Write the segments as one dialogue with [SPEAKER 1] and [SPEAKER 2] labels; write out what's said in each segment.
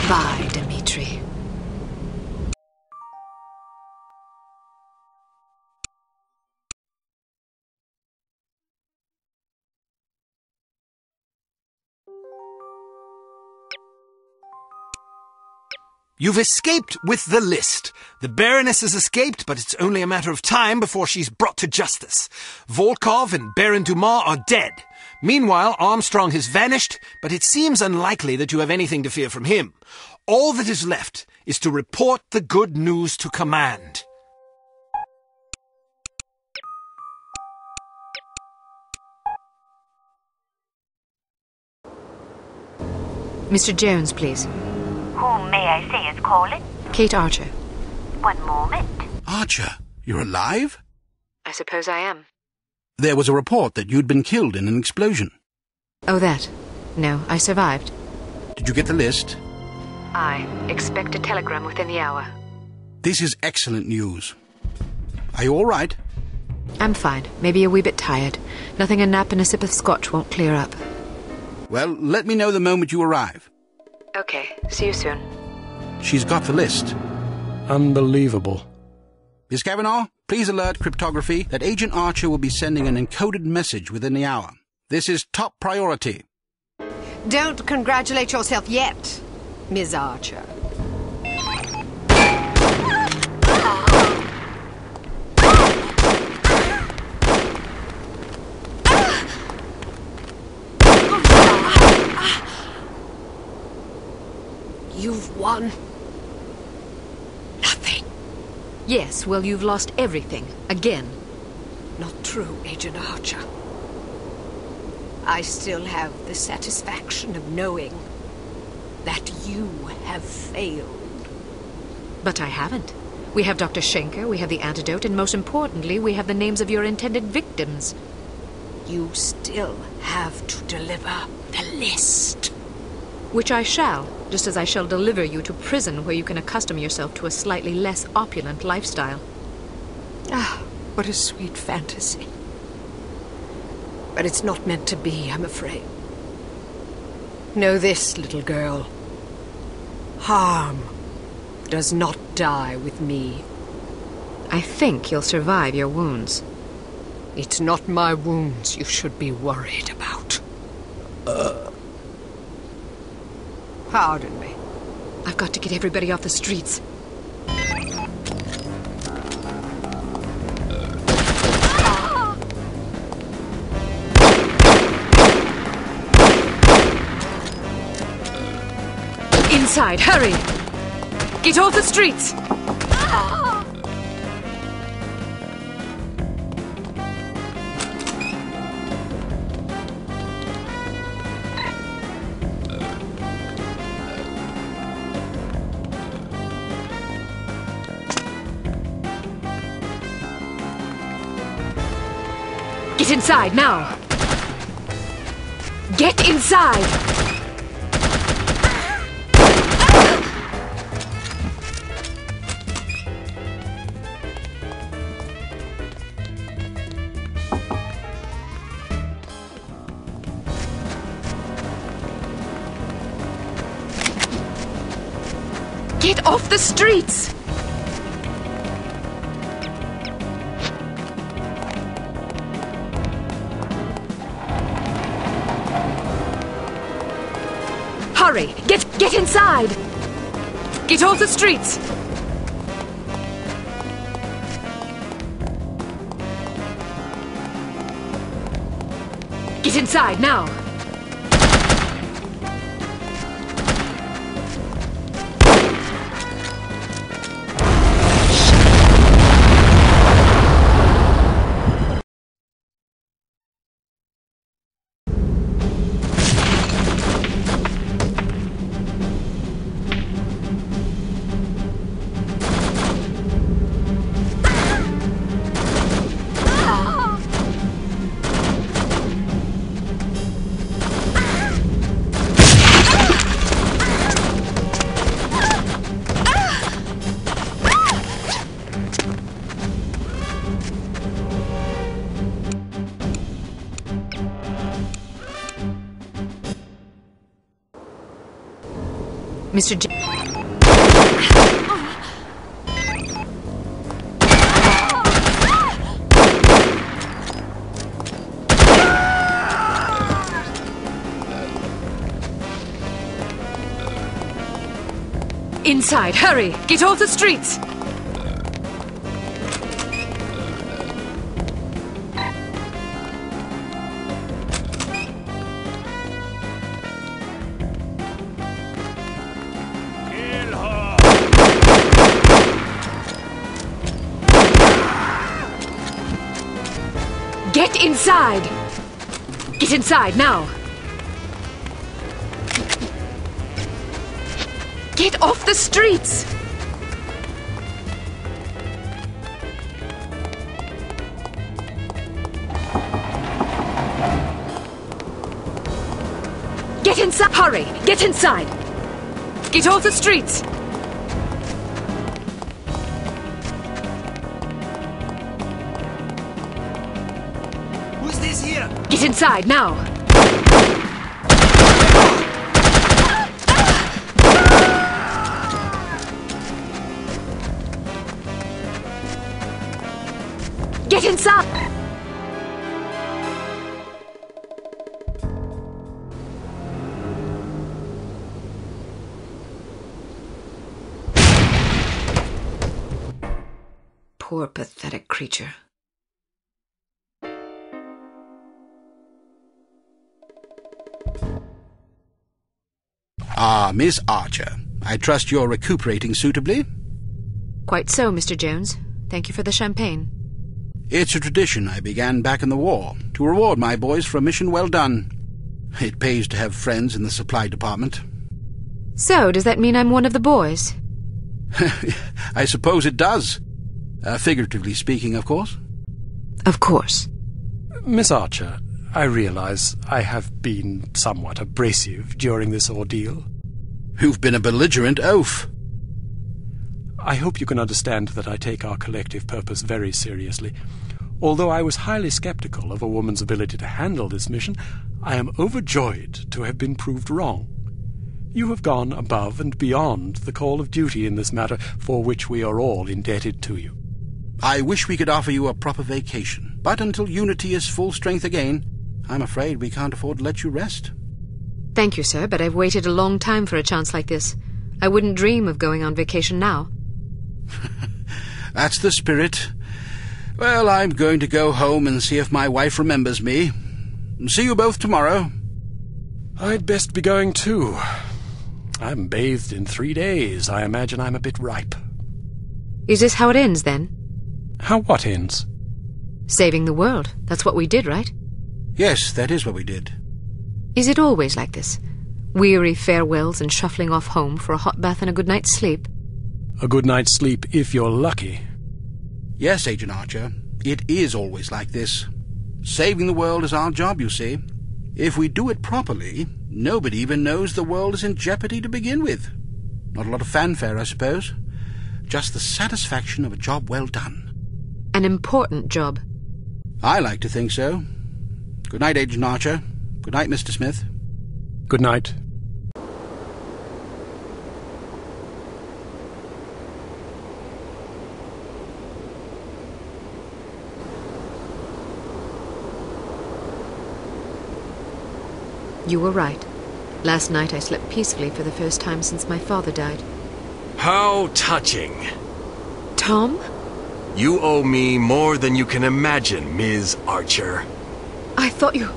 [SPEAKER 1] Goodbye, Dimitri.
[SPEAKER 2] You've escaped with the list. The Baroness has escaped, but it's only a matter of time before she's brought to justice. Volkov and Baron Dumas are dead. Meanwhile, Armstrong has vanished, but it seems unlikely that you have anything to fear from him. All that is left is to report the good news to command.
[SPEAKER 1] Mr. Jones, please.
[SPEAKER 3] Whom may I say is calling?
[SPEAKER 1] Kate Archer.
[SPEAKER 3] One moment.
[SPEAKER 4] Archer, you're alive?
[SPEAKER 1] I suppose I am.
[SPEAKER 4] There was a report that you'd been killed in an explosion.
[SPEAKER 1] Oh, that? No, I survived.
[SPEAKER 4] Did you get the list?
[SPEAKER 1] I expect a telegram within the hour.
[SPEAKER 4] This is excellent news. Are you all right?
[SPEAKER 1] I'm fine. Maybe a wee bit tired. Nothing a nap and a sip of scotch won't clear up.
[SPEAKER 4] Well, let me know the moment you arrive.
[SPEAKER 1] Okay, see you soon.
[SPEAKER 4] She's got the list.
[SPEAKER 5] Unbelievable.
[SPEAKER 4] Miss Kavanaugh, please alert cryptography that Agent Archer will be sending an encoded message within the hour. This is top priority.
[SPEAKER 6] Don't congratulate yourself yet, Miss Archer. You've won nothing.
[SPEAKER 1] Yes, well, you've lost everything. Again.
[SPEAKER 6] Not true, Agent Archer. I still have the satisfaction of knowing that you have failed.
[SPEAKER 1] But I haven't. We have Dr. Schenker, we have the antidote, and most importantly, we have the names of your intended victims.
[SPEAKER 6] You still have to deliver the list.
[SPEAKER 1] Which I shall, just as I shall deliver you to prison where you can accustom yourself to a slightly less opulent lifestyle.
[SPEAKER 6] Ah, what a sweet fantasy. But it's not meant to be, I'm afraid. Know this, little girl. Harm does not die with me.
[SPEAKER 1] I think you'll survive your wounds.
[SPEAKER 6] It's not my wounds you should be worried about. Pardon me.
[SPEAKER 1] I've got to get everybody off the streets. Inside, hurry! Get off the streets! Get inside, now! Get inside! Get off the streets! Hurry! Get inside! Get off the streets! Get inside, now! Mr. Inside, hurry! Get off the streets! Get inside! Get inside, now! Get off the streets! Get inside! Hurry! Get inside! Get off the streets!
[SPEAKER 2] Who's this here?
[SPEAKER 1] Get inside, now! Get inside! Poor, pathetic creature.
[SPEAKER 4] Ah, Miss Archer. I trust you're recuperating suitably?
[SPEAKER 1] Quite so, Mr. Jones. Thank you for the champagne.
[SPEAKER 4] It's a tradition I began back in the war, to reward my boys for a mission well done. It pays to have friends in the supply department.
[SPEAKER 1] So, does that mean I'm one of the boys?
[SPEAKER 4] I suppose it does. Figuratively speaking, of course.
[SPEAKER 1] Of course.
[SPEAKER 5] Miss Archer, I realize I have been somewhat abrasive during this ordeal.
[SPEAKER 4] You've been a belligerent oaf.
[SPEAKER 5] I hope you can understand that I take our collective purpose very seriously. Although I was highly skeptical of a woman's ability to handle this mission, I am overjoyed to have been proved wrong. You have gone above and beyond the call of duty in this matter, for which we are all indebted to you.
[SPEAKER 4] I wish we could offer you a proper vacation, but until Unity is full strength again, I'm afraid we can't afford to let you rest.
[SPEAKER 1] Thank you, sir, but I've waited a long time for a chance like this. I wouldn't dream of going on vacation now.
[SPEAKER 4] That's the spirit. Well, I'm going to go home and see if my wife remembers me. See you both tomorrow.
[SPEAKER 5] I'd best be going too. I haven't bathed in 3 days. I imagine I'm a bit ripe.
[SPEAKER 1] Is this how it ends, then?
[SPEAKER 5] How what ends?
[SPEAKER 1] Saving the world. That's what we did, right?
[SPEAKER 4] Yes, that is what we did.
[SPEAKER 1] Is it always like this? Weary farewells and shuffling off home for a hot bath and a good night's sleep?
[SPEAKER 5] A good night's sleep if you're lucky.
[SPEAKER 4] Yes, Agent Archer, it is always like this. Saving the world is our job, you see. If we do it properly, nobody even knows the world is in jeopardy to begin with. Not a lot of fanfare, I suppose. Just the satisfaction of a job well done.
[SPEAKER 1] An important job.
[SPEAKER 4] I like to think so. Good night, Agent Archer. Good night, Mr. Smith.
[SPEAKER 5] Good night.
[SPEAKER 1] You were right. Last night I slept peacefully for the first time since my father died.
[SPEAKER 7] How touching.
[SPEAKER 1] Tom?
[SPEAKER 7] You owe me more than you can imagine, Ms. Archer.
[SPEAKER 1] I thought you...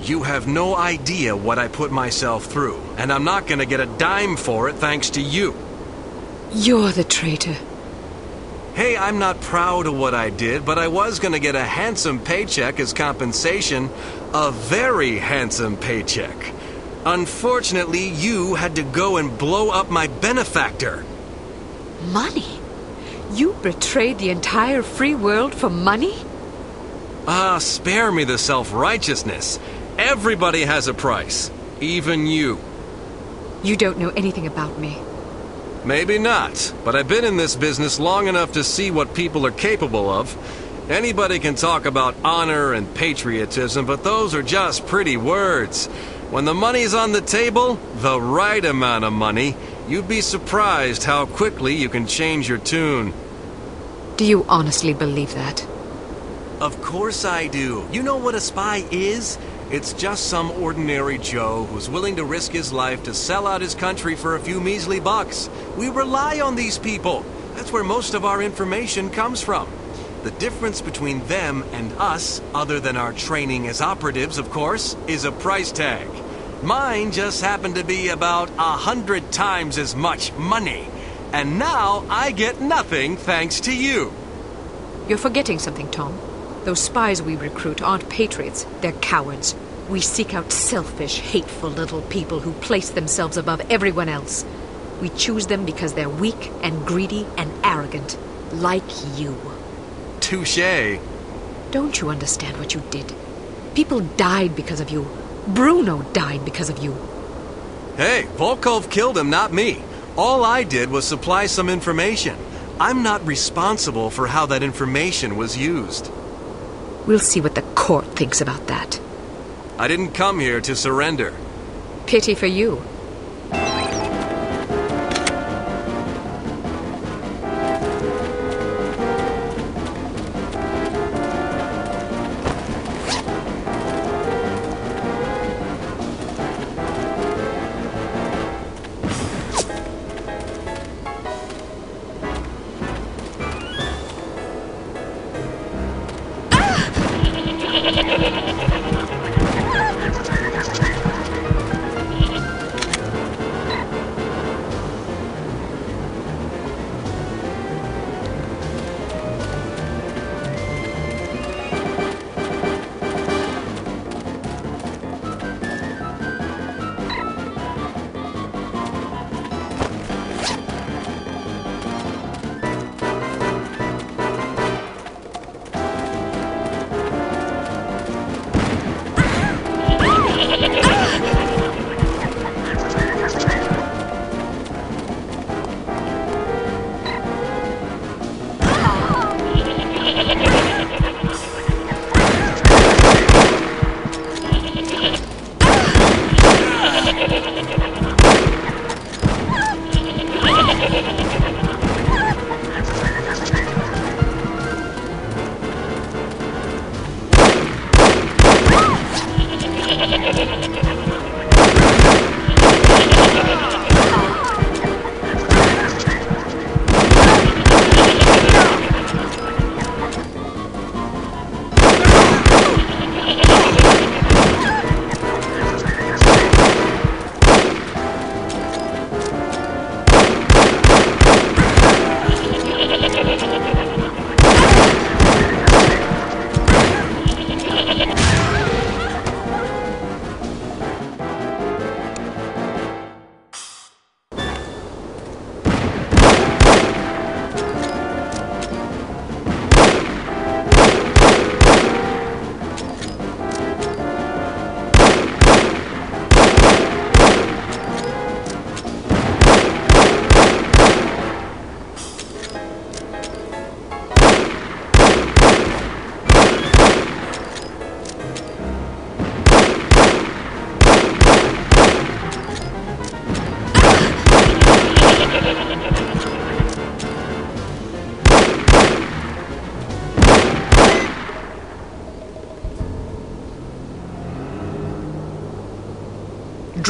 [SPEAKER 7] You have no idea what I put myself through, and I'm not gonna get a dime for it thanks to you.
[SPEAKER 1] You're the traitor.
[SPEAKER 7] Hey, I'm not proud of what I did, but I was gonna get a handsome paycheck as compensation. A very handsome paycheck. Unfortunately, you had to go and blow up my benefactor.
[SPEAKER 1] Money? You betrayed the entire free world for money?
[SPEAKER 7] Ah, spare me the self-righteousness. Everybody has a price. Even you.
[SPEAKER 1] You don't know anything about me.
[SPEAKER 7] Maybe not, but I've been in this business long enough to see what people are capable of. Anybody can talk about honor and patriotism, but those are just pretty words. When the money's on the table, the right amount of money, You'd be surprised how quickly you can change your tune.
[SPEAKER 1] Do you honestly believe that?
[SPEAKER 7] Of course I do. You know what a spy is? It's just some ordinary Joe who's willing to risk his life to sell out his country for a few measly bucks. We rely on these people. That's where most of our information comes from. The difference between them and us, other than our training as operatives, of course, is a price tag. Mine just happened to be about 100 times as much money. And now I get nothing thanks to you.
[SPEAKER 1] You're forgetting something, Tom. Those spies we recruit aren't patriots, they're cowards. We seek out selfish, hateful little people who place themselves above everyone else. We choose them because they're weak and greedy and arrogant, like you.
[SPEAKER 7] Touché.
[SPEAKER 1] Don't you understand what you did? People died because of you. Bruno died because of you.
[SPEAKER 7] Hey, Volkov killed him, not me. All I did was supply some information. I'm not responsible for how that information was used.
[SPEAKER 1] We'll see what the court thinks about that.
[SPEAKER 7] I didn't come here to surrender.
[SPEAKER 1] Pity for you.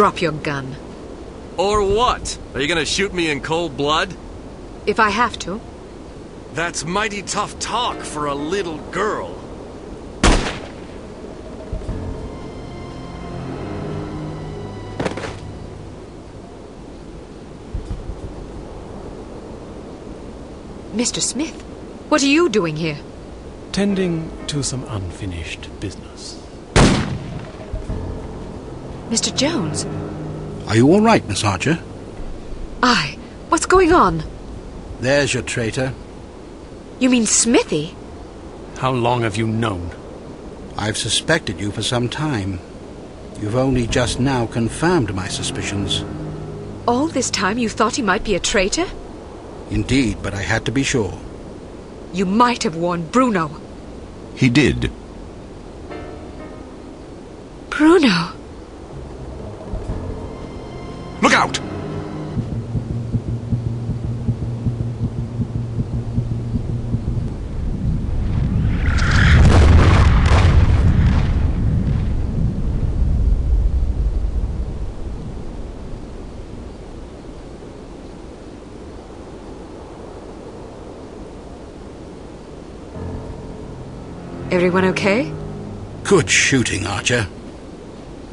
[SPEAKER 1] Drop your gun.
[SPEAKER 7] Or what? Are you gonna shoot me in cold blood?
[SPEAKER 1] If I have to.
[SPEAKER 7] That's mighty tough talk for a little girl.
[SPEAKER 1] Mr. Smith, what are you doing here?
[SPEAKER 5] Tending to some unfinished business.
[SPEAKER 1] Mr. Jones?
[SPEAKER 4] Are you all right, Miss Archer?
[SPEAKER 1] Aye. What's going on?
[SPEAKER 4] There's your traitor.
[SPEAKER 1] You mean Smithy?
[SPEAKER 5] How long have you known?
[SPEAKER 4] I've suspected you for some time. You've only just now confirmed my suspicions.
[SPEAKER 1] All this time you thought he might be a traitor?
[SPEAKER 4] Indeed, but I had to be sure.
[SPEAKER 1] You might have warned Bruno.
[SPEAKER 8] He did.
[SPEAKER 1] Bruno?
[SPEAKER 8] Look out!
[SPEAKER 1] Everyone okay?
[SPEAKER 4] Good shooting, Archer.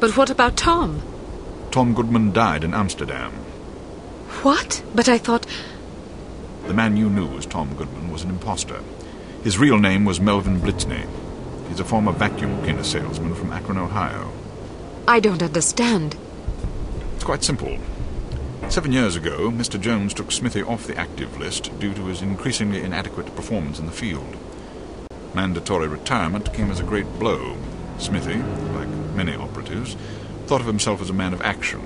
[SPEAKER 1] But what about Tom?
[SPEAKER 8] Tom Goodman died in Amsterdam.
[SPEAKER 1] What? But I thought...
[SPEAKER 8] The man you knew as Tom Goodman was an imposter. His real name was Melvin Blitzney. He's a former vacuum cleaner salesman from Akron, Ohio.
[SPEAKER 1] I don't understand.
[SPEAKER 8] It's quite simple. 7 years ago, Mr. Jones took Smithy off the active list due to his increasingly inadequate performance in the field. Mandatory retirement came as a great blow. Smithy, like many operatives, thought of himself as a man of action.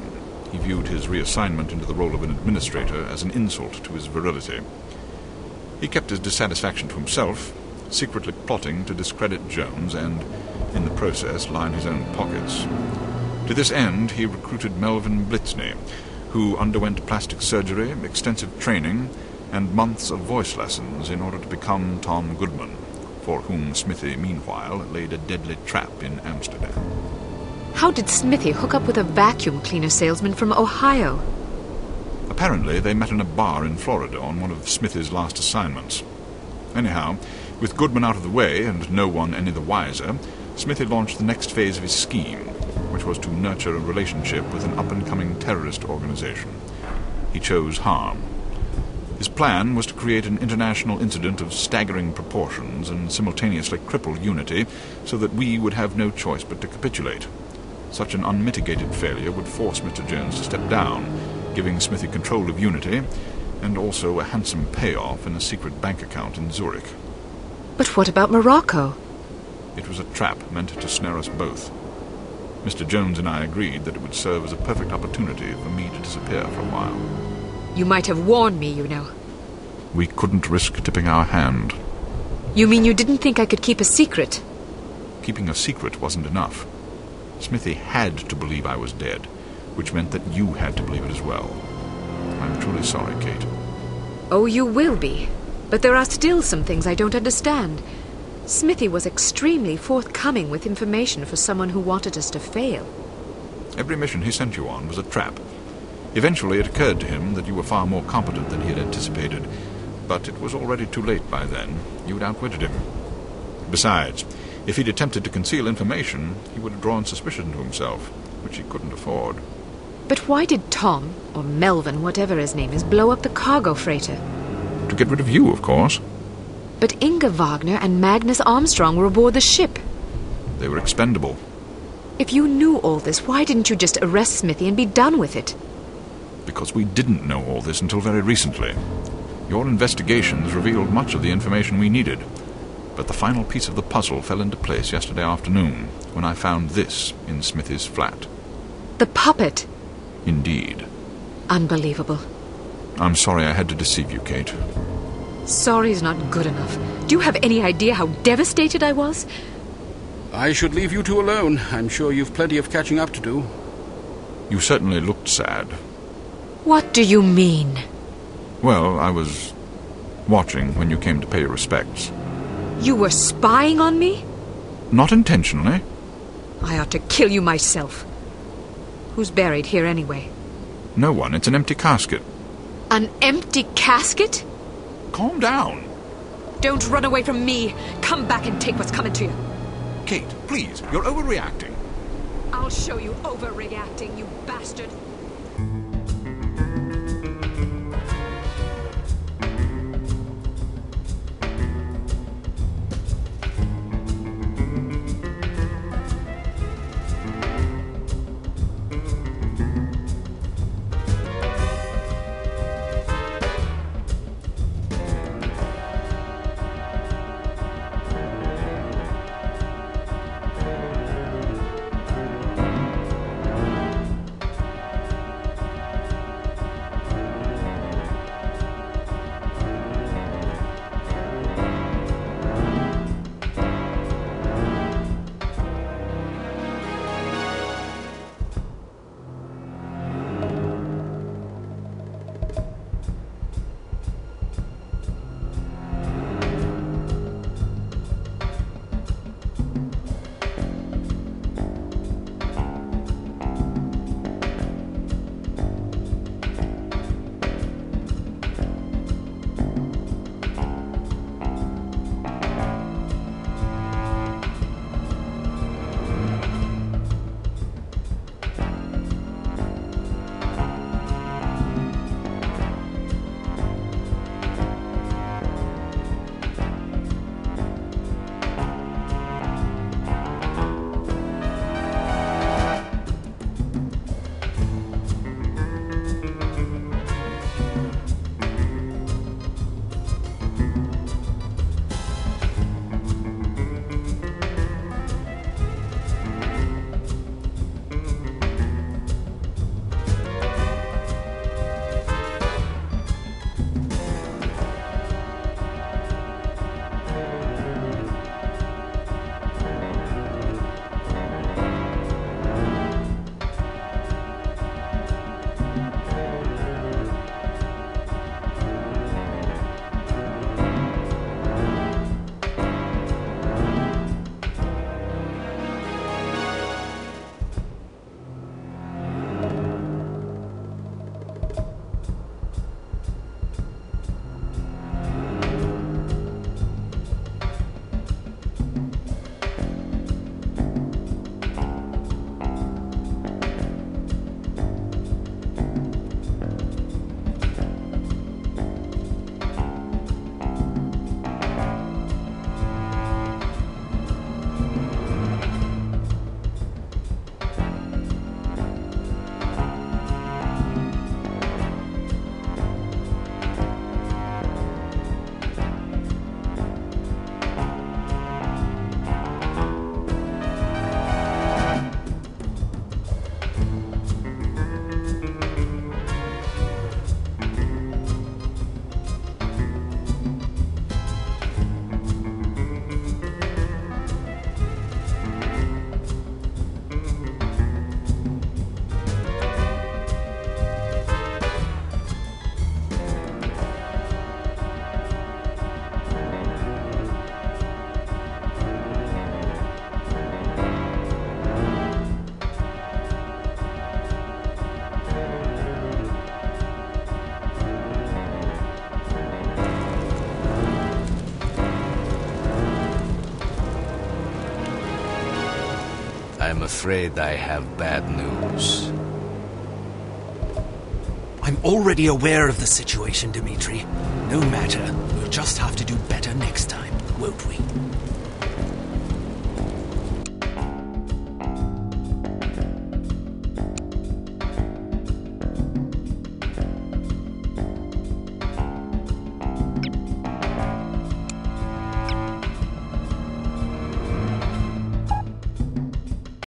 [SPEAKER 8] He viewed his reassignment into the role of an administrator as an insult to his virility. He kept his dissatisfaction to himself, secretly plotting to discredit Jones and, in the process, line his own pockets. To this end, he recruited Melvin Blitzney, who underwent plastic surgery, extensive training, and months of voice lessons in order to become Tom Goodman, for whom Smithy, meanwhile, laid a deadly trap in Amsterdam.
[SPEAKER 1] How did Smithy hook up with a vacuum cleaner salesman from Ohio?
[SPEAKER 8] Apparently, they met in a bar in Florida on one of Smithy's last assignments. Anyhow, with Goodman out of the way and no one any the wiser, Smithy launched the next phase of his scheme, which was to nurture a relationship with an up-and-coming terrorist organization. He chose harm. His plan was to create an international incident of staggering proportions and simultaneously cripple Unity so that we would have no choice but to capitulate. Such an unmitigated failure would force Mr. Jones to step down, giving Smithy control of Unity and also a handsome payoff in a secret bank account in Zurich.
[SPEAKER 1] But what about Morocco?
[SPEAKER 8] It was a trap meant to snare us both. Mr. Jones and I agreed that it would serve as a perfect opportunity for me to disappear for a while.
[SPEAKER 1] You might have warned me, you know.
[SPEAKER 8] We couldn't risk tipping our hand.
[SPEAKER 1] You mean you didn't think I could keep a secret?
[SPEAKER 8] Keeping a secret wasn't enough. Smithy had to believe I was dead, which meant that you had to believe it as well. I'm truly sorry, Kate.
[SPEAKER 1] Oh, you will be. But there are still some things I don't understand. Smithy was extremely forthcoming with information for someone who wanted us to fail.
[SPEAKER 8] Every mission he sent you on was a trap. Eventually it occurred to him that you were far more competent than he had anticipated, but it was already too late by then. You had outwitted him. Besides, if he'd attempted to conceal information, he would have drawn suspicion to himself, which he couldn't afford.
[SPEAKER 1] But why did Tom, or Melvin, whatever his name is, blow up the cargo freighter?
[SPEAKER 8] To get rid of you, of course.
[SPEAKER 1] But Inga Wagner and Magnus Armstrong were aboard the ship.
[SPEAKER 8] They were expendable.
[SPEAKER 1] If you knew all this, why didn't you just arrest Smithy and be done with it?
[SPEAKER 8] Because we didn't know all this until very recently. Your investigations revealed much of the information we needed. But the final piece of the puzzle fell into place yesterday afternoon, when I found this in Smithy's flat.
[SPEAKER 1] The puppet?
[SPEAKER 8] Indeed.
[SPEAKER 1] Unbelievable.
[SPEAKER 8] I'm sorry I had to deceive you, Kate.
[SPEAKER 1] Sorry's not good enough. Do you have any idea how devastated I was?
[SPEAKER 4] I should leave you two alone. I'm sure you've plenty of catching up to do.
[SPEAKER 8] You certainly looked sad.
[SPEAKER 1] What do you mean?
[SPEAKER 8] Well, I was watching when you came to pay your respects.
[SPEAKER 1] You were spying on me?
[SPEAKER 8] Not intentionally.
[SPEAKER 1] I ought to kill you myself. Who's buried here anyway?
[SPEAKER 8] No one. It's an empty casket.
[SPEAKER 1] An empty casket?
[SPEAKER 8] Calm down.
[SPEAKER 1] Don't run away from me. Come back and take what's coming to you.
[SPEAKER 8] Kate, please. You're overreacting.
[SPEAKER 1] I'll show you overreacting, you bastard.
[SPEAKER 9] I'm afraid I have bad news.
[SPEAKER 2] I'm already aware of the situation, Dimitri. No matter. We'll just have to do better next time, won't we?